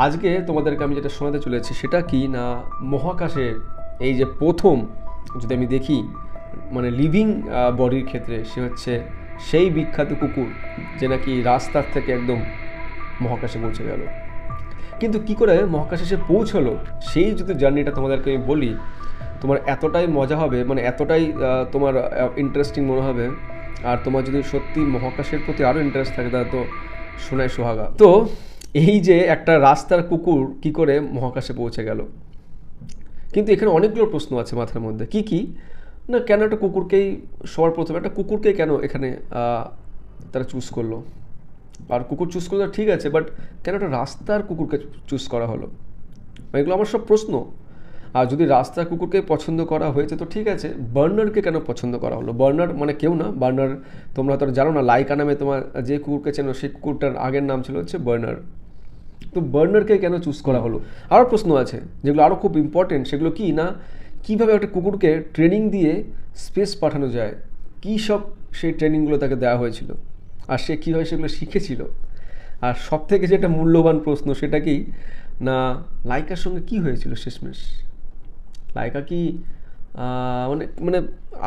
আজকে তোমাদেরকে আমি যেটা শোনাতে চলেছি সেটা কি না, মহাকাশে এই যে প্রথম যদি আমি দেখি মানে লিভিং বডির ক্ষেত্রে সে হচ্ছে সেই বিখ্যাত কুকুর যে নাকি রাস্তার থেকে একদম মহাকাশে পৌঁছে গেল। কিন্তু কি করে মহাকাশে সে পৌঁছলো সেই যদি জার্নিটা তোমাদেরকে আমি বলি, তোমার এতটাই মজা হবে, মানে এতটাই তোমার ইন্টারেস্টিং মনে হবে। আর তোমার যদি সত্যি মহাকাশের প্রতি আরও ইন্টারেস্ট থাকে তাহলে তো শোনায় সোহাগা। তো এই যে একটা রাস্তার কুকুর কি করে মহাকাশে পৌঁছে গেল, কিন্তু এখানে অনেকগুলো প্রশ্ন আছে মাথার মধ্যে। কি কি না, কেন একটা কুকুরকেই সবার প্রথমে একটা কুকুরকেই কেন এখানে তারা চুজ করলো? আর কুকুর চুজ করলে ঠিক আছে, বাট কেন একটা রাস্তার কুকুরকে চুজ করা হলো? এগুলো আমার সব প্রশ্ন। আর যদি রাস্তার কুকুরকে পছন্দ করা হয়েছে তো ঠিক আছে, বার্নারকে কেন পছন্দ করা হলো? বার্নার মানে কেউ না, বার্নার তোমরা তো জানো না, লাইকা নামে তোমার যে কুকুরকে চেনো সেই কুকুরটার আগের নাম ছিল হচ্ছে বার্নার। তো বার্নারকে কেন চুজ করা হলো? আরও প্রশ্ন আছে যেগুলো আরও খুব ইম্পর্টেন্ট। সেগুলো কি না, কীভাবে একটা কুকুরকে ট্রেনিং দিয়ে স্পেস পাঠানো যায়, কী সব সেই ট্রেনিংগুলো তাকে দেওয়া হয়েছিল, আর সে কীভাবে সেগুলো শিখেছিল। আর সব থেকে যেটা মূল্যবান প্রশ্ন সেটা কি না, লাইকার সঙ্গে কী হয়েছিল শেষমেশ? লাইকা কি মানে মানে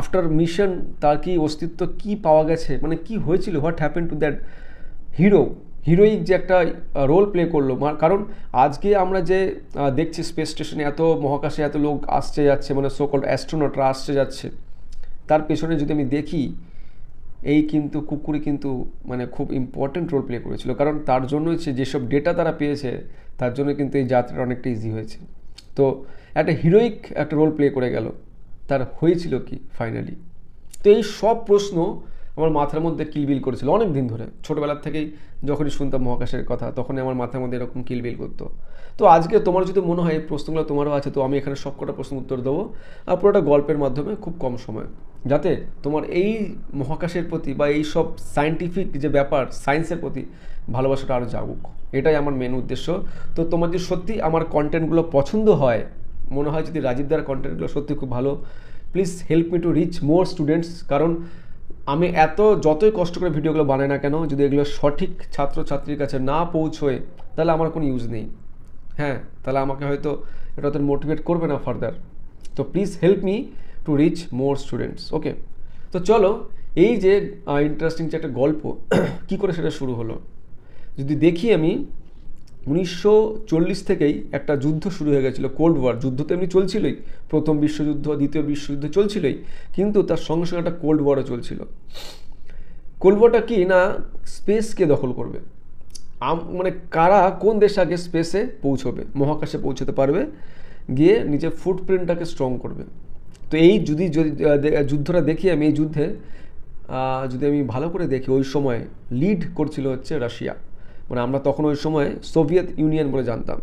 আফটার মিশন তার কি অস্তিত্ব কি পাওয়া গেছে, মানে কি হয়েছিল, what happen to that heroic যে একটা রোল প্লে করলো? কারণ আজকে আমরা যে দেখছি স্পেস স্টেশনে এত মহাকাশে এত লোক আসছে যাচ্ছে, মানে সোকল্ড অ্যাস্ট্রোনটরা আসছে যাচ্ছে, তার পেছনে যদি আমি দেখি এই কিন্তু কুকুরই কিন্তু মানে খুব ইম্পর্টেন্ট রোল প্লে করেছিল। কারণ তার জন্যই যেসব ডেটা তারা পেয়েছে তার জন্য কিন্তু এই যাত্রাটা অনেকটা ইজি হয়েছে। তো একটা হিরোইক একটা রোল প্লে করে গেল, তার হয়েছিল কি ফাইনালি? তো এই সব প্রশ্ন আমার মাথার মধ্যে কিলবিল করেছিল অনেক দিন ধরে। ছোটোবেলার থেকেই যখনই শুনতাম মহাকাশের কথা তখনই আমার মাথার মধ্যে এরকম কিলবিল করতো। তো আজকে তোমার যদি মনে হয় এই প্রশ্নগুলো তোমারও আছে, তো আমি এখানে সবকটা প্রশ্ন উত্তর দেবো, আর পুরোটা গল্পের মাধ্যমে খুব কম সময়, যাতে তোমার এই মহাকাশের প্রতি বা এই সব সায়েন্টিফিক যে ব্যাপার সায়েন্সের প্রতি ভালোবাসাটা আরও জাগুক, এটাই আমার মেন উদ্দেশ্য। তো তোমার যদি সত্যি আমার কন্টেন্টগুলো পছন্দ হয়, মনে হয় যদি রাজীবদার কন্টেন্টগুলো সত্যি খুব ভালো, please help me to reach more students. কারণ আমি যতই কষ্ট করে ভিডিওগুলো বানাই না কেন, যদি এগুলো সঠিক ছাত্রছাত্রীর কাছে না পৌঁছয় তাহলে আমার কোনো ইউজ নেই। হ্যাঁ, তাহলে আমাকে হয়তো এটা ওদের মোটিভেট করবে না ফার্দার। তো please help me to reach more students. Okay, তো চলো এই যে ইন্টারেস্টিং যে একটা গল্প কী করে সেটা শুরু হলো যদি দেখি আমি, 1940 থেকেই একটা যুদ্ধ শুরু হয়ে গেছিলো, কোল্ড ওয়ার। যুদ্ধ তো এমনি চলছিলই, প্রথম বিশ্বযুদ্ধ দ্বিতীয় বিশ্বযুদ্ধ চলছিলই, কিন্তু তার সঙ্গে সঙ্গে একটা কোল্ড ওয়ারও চলছিল। কোল্ড ওয়ারটা কি না, স্পেসকে দখল করবে, মানে কারা কোন দেশ আগে স্পেসে পৌঁছবে, মহাকাশে পৌঁছতে পারবে, গিয়ে নিজের ফুটপ্রিন্টটাকে স্ট্রং করবে। তো এই যদি যুদ্ধটা দেখি আমি, এই যুদ্ধে যদি আমি ভালো করে দেখি, ওই সময় লিড করছিল হচ্ছে রাশিয়া, মানে আমরা তখন ওই সময় সোভিয়েত ইউনিয়ন বলে জানতাম।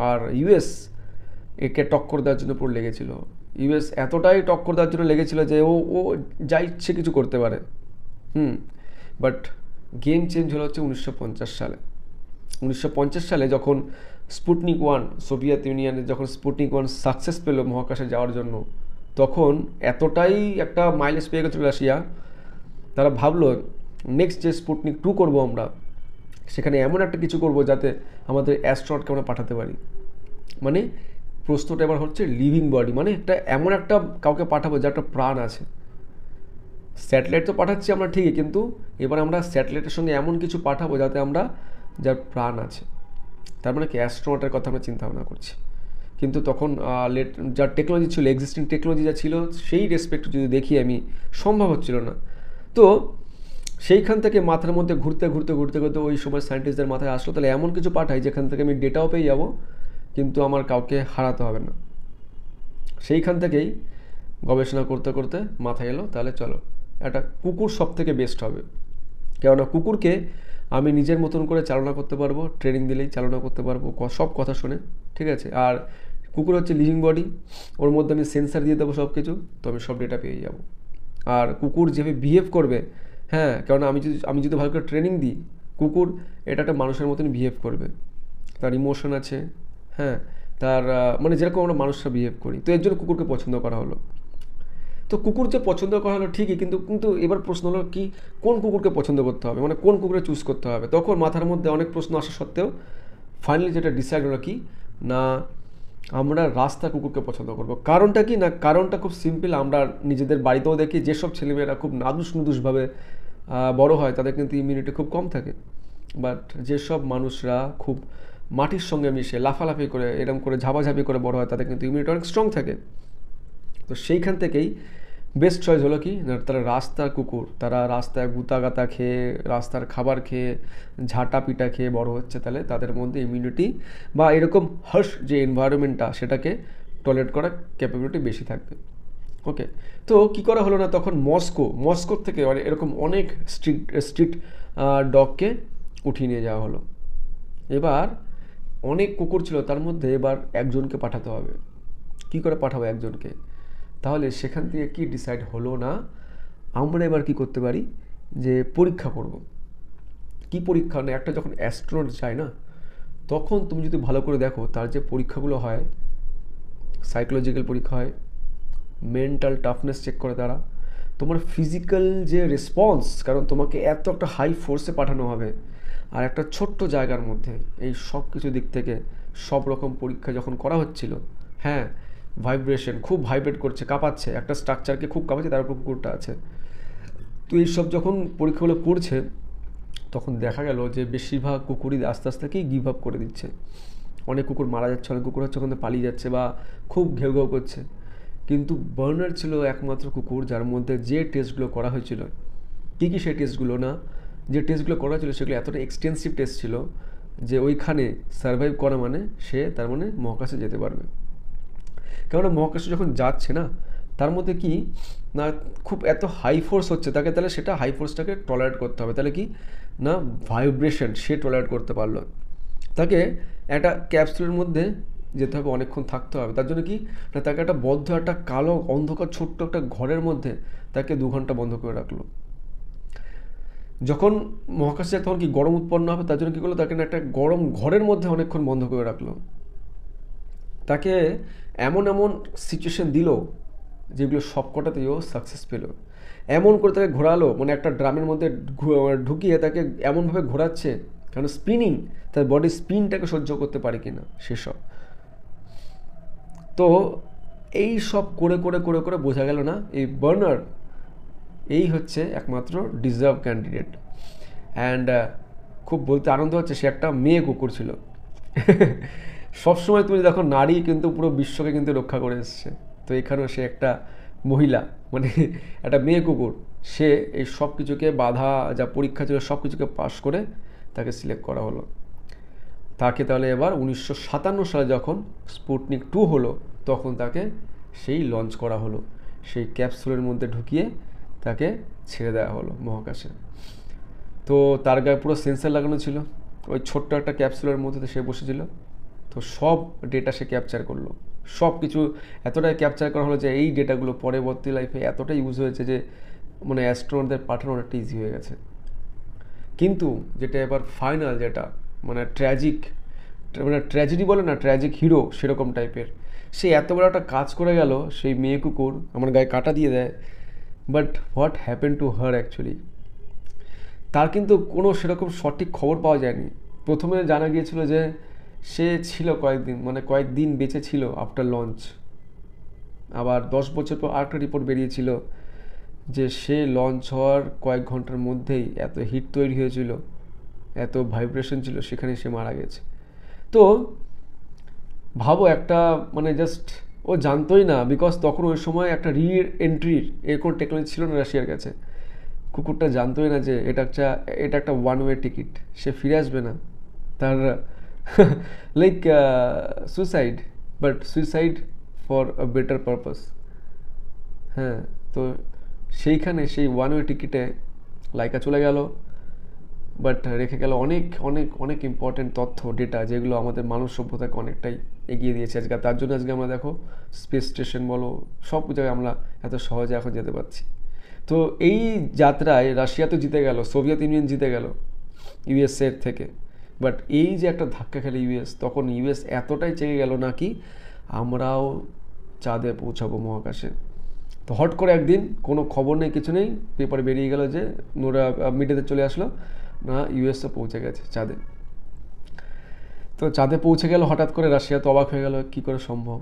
আর ইউএস একে টক্কর দেওয়ার জন্য পুরো লেগেছিল। ইউএস এতটাই টক্কর দেওয়ার জন্য লেগেছিল যে ও যা ইচ্ছে কিছু করতে পারে। বাট গেম চেঞ্জ হলো হচ্ছে 1950 সালে। 1950 সালে যখন স্পুটনিক 1, সোভিয়েত ইউনিয়নের যখন স্পুটনিক 1 সাকসেস পেল মহাকাশে যাওয়ার জন্য, তখন এতটাই একটা মাইলেজ পেয়ে গেছিলো রাশিয়া, তারা ভাবলো নেক্সট যে স্পুটনিক 2 করবো আমরা, সেখানে এমন একটা কিছু করব যাতে আমাদের অ্যাস্ট্রনটকে আমরা পাঠাতে পারি। মানে প্রশ্নটা এবার হচ্ছে লিভিং বডি, মানে একটা এমন একটা কাউকে পাঠাবো যার একটা প্রাণ আছে। স্যাটেলাইট তো পাঠাচ্ছি আমরা ঠিকই, কিন্তু এবার আমরা স্যাটেলাইটের সঙ্গে এমন কিছু পাঠাবো যাতে আমরা যার প্রাণ আছে, তার মানে কি অ্যাস্ট্রোনটের কথা আমরা চিন্তা ভাবনা করছি। কিন্তু তখন যার টেকনোলজি ছিল, এক্সিস্টিং টেকনোলজি যা ছিল, সেই রেসপেক্ট যদি দেখি আমি, সম্ভব হচ্ছিল না। তো সেইখান থেকে মাথার মধ্যে ঘুরতে ঘুরতে ঘুরতে ঘুরতে ওই সময় সায়েন্টিস্টদের মাথায় আসলো তাহলে এমন কিছু পাঠাই যেখান থেকে আমি ডেটাও পেয়ে যাবো, কিন্তু আমার কাউকে হারাতে হবে না। সেইখান থেকেই গবেষণা করতে করতে মাথায় এলো তাহলে চলো একটা কুকুর সব থেকে বেস্ট হবে। কেননা কুকুরকে আমি নিজের মতন করে চালনা করতে পারবো, ট্রেনিং দিলেই চালনা করতে পারবো সব কথা শুনে, ঠিক আছে। আর কুকুর হচ্ছে লিভিং বডি, ওর মধ্যে আমি সেন্সার দিয়ে দেবো সব কিছু, তো আমি সব ডেটা পেয়ে যাবো। আর কুকুর যেভাবে বিহেভ করবে, হ্যাঁ, কারণ আমি যদি ভালো করে ট্রেনিং দিই, কুকুর এটা একটা মানুষের মতন বিহেভ করবে, তার ইমোশন আছে, হ্যাঁ, তার মানে যেরকম আমরা মানুষরা বিহেভ করি। তো এর জন্য কুকুরকে পছন্দ করা হলো। তো কুকুর যে পছন্দ করা হলো ঠিকই, কিন্তু এবার প্রশ্ন হলো কি, কোন কুকুরকে পছন্দ করতে হবে, মানে কোন কুকুরে চুজ করতে হবে। তখন মাথার মধ্যে অনেক প্রশ্ন আসা সত্ত্বেও ফাইনালি যেটা ডিসাইড হলো কি না আমরা রাস্তা কুকুরকে পছন্দ করব। কারণটা কি না, কারণটা খুব সিম্পল। আমরা নিজেদের বাড়িতেও দেখি যেসব ছেলেমেয়েরা খুব নাদুসভাবে বড় হয় তাদের কিন্তু ইমিউনিটি খুব কম থাকে। বাট যেসব মানুষরা খুব মাটির সঙ্গে মিশে লাফালাফি করে এরকম করে ঝাপাঝাপি করে বড় হয় তাদের কিন্তু ইমিউনিটি অনেক স্ট্রং থাকে। তো সেইখান থেকেই বেস্ট চয়েস হলো কি না, তারা রাস্তার কুকুর, তারা রাস্তায় গুতাগাতা খেয়ে রাস্তার খাবার খেয়ে ঝাঁটা পিটা খেয়ে বড় হচ্ছে, তাহলে তাদের মধ্যে ইমিউনিটি বা এরকম হার্শ যে এনভায়রনমেন্টটা সেটাকে টলারেট করার ক্যাপাবিলিটি বেশি থাকবে। ওকে, তো কী করা হলো না, তখন মস্কোর থেকে এরকম অনেক স্ট্রিট ডগকে উঠিয়ে নিয়ে যাওয়া হলো। এবার অনেক কুকুর ছিল, তার মধ্যে এবার একজনকে পাঠাতে হবে। কি করে পাঠাবো একজনকে? তাহলে সেখান থেকে কি ডিসাইড হলো না, আমরা এবার কি করতে পারি যে পরীক্ষা করব। কি পরীক্ষা না, একটা যখন অ্যাস্ট্রোনট যায় না তখন তুমি যদি ভালো করে দেখো তার যে পরীক্ষাগুলো হয়, সাইকোলজিক্যাল পরীক্ষা হয়, মেন্টাল টাফনেস চেক করে তারা, তোমার ফিজিক্যাল যে রেসপন্স, কারণ তোমাকে এত একটা হাই ফোর্সে পাঠানো হবে আর একটা ছোট্ট জায়গার মধ্যে, এই সব কিছু দিক থেকে সব রকম পরীক্ষা যখন করা হচ্ছিল, হ্যাঁ ভাইব্রেশন খুব ভাইব্রেট করছে, কাঁপাচ্ছে, একটা স্ট্রাকচারকে খুব কাঁপাচ্ছে, তার উপর কুকুরটা আছে। তো এইসব যখন পরীক্ষাগুলো করছে তখন দেখা গেল যে বেশিরভাগ কুকুরই আস্তে আস্তে কি গিভ আপ করে দিচ্ছে। অনেক কুকুর মারা যাচ্ছে, অনেক কুকুর হচ্ছে ওখানে পালিয়ে যাচ্ছে বা খুব ঘেউ ঘেউ করছে। কিন্তু বার্নার ছিল একমাত্র কুকুর যার মধ্যে যে টেস্টগুলো করা হয়েছিল, কী কী সেই টেস্টগুলো না, যে টেস্টগুলো করা হয়েছিল সেগুলো এতটা এক্সটেন্সিভ টেস্ট ছিল যে ওইখানে সার্ভাইভ করা মানে সে তার মানে মহাকাশে যেতে পারবে। কেননা মহাকাশে যখন যাচ্ছে না তার মধ্যে কি না খুব এত হাই ফোর্স হচ্ছে তাকে, তাহলে সেটা হাই ফোর্সটাকে টলারেট করতে হবে। তাহলে কি না ভাইব্রেশন সে টলারেট করতে পারলো, তাকে একটা ক্যাপসুলের মধ্যে যেতে হবে, অনেকক্ষণ থাকতে হবে। তার জন্য কি না তাকে একটা বদ্ধ একটা কালো অন্ধকার ছোট্ট একটা ঘরের মধ্যে তাকে 2 ঘন্টা বন্ধ করে রাখলো। যখন মহাকাশে যায় তখন কি গরম উৎপন্ন হবে, তার জন্য কী করলো, তাকে একটা গরম ঘরের মধ্যে অনেকক্ষণ বন্ধ করে রাখলো। তাকে এমন এমন সিচুয়েশন দিল যেগুলো সবকটাতেও সাকসেস পেল। এমন করে তাকে ঘোরালো, মানে একটা ড্রামের মধ্যে ঢুকিয়ে তাকে এমনভাবে ঘোরাচ্ছে, কারণ স্পিনিং, তার বডি স্পিনটাকে সহ্য করতে পারে কিনা সেসব। তো এই সব করে করে করে করে বোঝা গেল না এই বার্নার এই হচ্ছে একমাত্র ডিজার্ভ ক্যান্ডিডেট। অ্যান্ড খুব বলতে আনন্দ হচ্ছে সে একটা মেয়ে কুকুর ছিল। সবসময় তুমি দেখো নারী কিন্তু পুরো বিশ্বকে কিন্তু রক্ষা করে এসছে, তো এখানেও সে একটা মহিলা মানে একটা মেয়ে কুকুর, সে এই সব কিছুকে বাধা যা পরীক্ষা ছিল সব কিছুকে পাশ করে তাকে সিলেক্ট করা হলো। তাকে তাহলে এবার 1957 সালে যখন স্পুটনিক 2 হলো তখন তাকে সেই লঞ্চ করা হলো, সেই ক্যাপসুলের মধ্যে ঢুকিয়ে তাকে ছেড়ে দেওয়া হলো মহাকাশে। তো তার গায়ে পুরো সেন্সার লাগানো ছিল, ওই ছোট্ট একটা ক্যাপসুলের মধ্যে সে বসেছিল। তো সব ডেটা সে ক্যাপচার করলো, সব কিছু এতটাই ক্যাপচার করা হলো যে এই ডেটাগুলো পরবর্তী লাইফে এতটাই ইউজ হয়েছে যে মানে অ্যাস্ট্রোনটদের পাঠানো অনেকটা ইজি হয়ে গেছে। কিন্তু যেটা এবার ফাইনাল, যেটা মানে ট্র্যাজেডি বলে না, ট্র্যাজিক হিরো সেরকম টাইপের, সে এত বড় একটা কাজ করে গেল, সেই মেয়ে কুকুর আমার গায়ে কাটা দিয়ে দেয়। But what happen to her actually, তার কিন্তু কোনো সেরকম সঠিক খবর পাওয়া যায়নি। প্রথমে জানা গিয়েছিল যে সে ছিল কয়েকদিন বেঁচে ছিল আফটার লঞ্চ। আবার 10 বছর পর আরেকটা রিপোর্ট বেরিয়েছিল যে সে লঞ্চ হওয়ার কয়েক ঘন্টার মধ্যেই এত হিট তৈরি হয়েছিল, এত ভাইব্রেশন ছিল, সেখানে সে মারা গেছে। তো ভাবো একটা মানে জাস্ট ও জানতোই না, বিকজ তখন ওই সময় একটা এন্ট্রির এরকম টেকনোলজি ছিল না রাশিয়ার কাছে। কুকুরটা জানতোই না যে এটা একটা ওয়ান ওয়ে টিকিট, সে ফিরে আসবে না। তার like suicide, but suicide for a better purpose. হ্যাঁ, তো সেইখানে সেই ওয়ান ওয়ে টিকিটে লাইকা চলে গেল, বাট রেখে গেল অনেক অনেক অনেক ইম্পর্টেন্ট তথ্য, ডেটা, যেগুলো আমাদের মানব সভ্যতাকে অনেকটাই এগিয়ে দিয়েছে আজকে। তার জন্য আজকে আমরা দেখো স্পেস স্টেশন বলো সব জায়গায় আমরা এত সহজে এখন যেতে পারছি। তো এই যাত্রায় রাশিয়া তো জিতে গেল, সোভিয়েত ইউনিয়ন জিতে গেল ইউএসএর থেকে। বাট এই যে একটা ধাক্কা খেলে ইউএস, তখন ইউএস এতটাই চেয়ে গেল নাকি আমরাও চাঁদে পৌঁছাবো মহাকাশে। তো হট করে একদিন কোনো খবর নেই, কিছু নেই, পেপারে বেরিয়ে গেল যে মিডিয়াতে চলে আসলো না ইউএসএ পৌঁছে গেছে চাঁদে। তো চাঁদে পৌঁছে গেল হঠাৎ করে, রাশিয়া তো অবাক হয়ে গেল কী করে সম্ভব।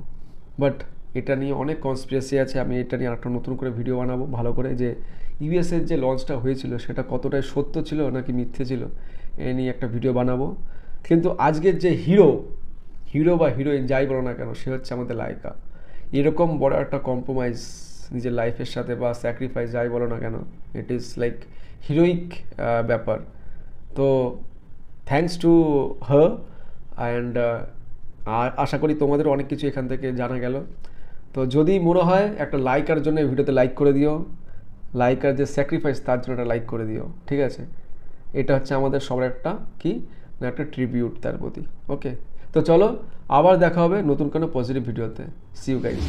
বাট এটা নিয়ে অনেক কনস্পিরেসি আছে, আমি এটা নিয়ে আরেকটা নতুন করে ভিডিও বানাবো ভালো করে, যে ইউএসের যে লঞ্চটা হয়েছিল সেটা কতটাই সত্য ছিল নাকি মিথ্যে ছিল, এ নিয়ে একটা ভিডিও বানাবো। কিন্তু আজকের যে হিরো বা হিরোইন যাই বলো না কেন, সে হচ্ছে আমাদের লাইকা। এরকম বড় একটা কম্প্রোমাইজ নিজের লাইফের সাথে বা স্যাক্রিফাইস যাই বলো না কেন, ইট ইজ লাইক হিরোইক ব্যাপার। তো থ্যাঙ্কস টু হার অ্যান্ড আশা করি তোমাদের অনেক কিছু এখান থেকে জানা গেল। তো যদি মনে হয় একটা লাইকার জন্য ভিডিওতে লাইক করে দিও, লাইকার যে স্যাক্রিফাইস তার জন্য একটা লাইক করে দিও, ঠিক আছে? এটা হচ্ছে আমাদের সবার একটা কি না একটা ট্রিবিউট তার প্রতি। ওকে, তো চলো আবার দেখা হবে নতুন কোনো পজিটিভ ভিডিওতে। See you guys.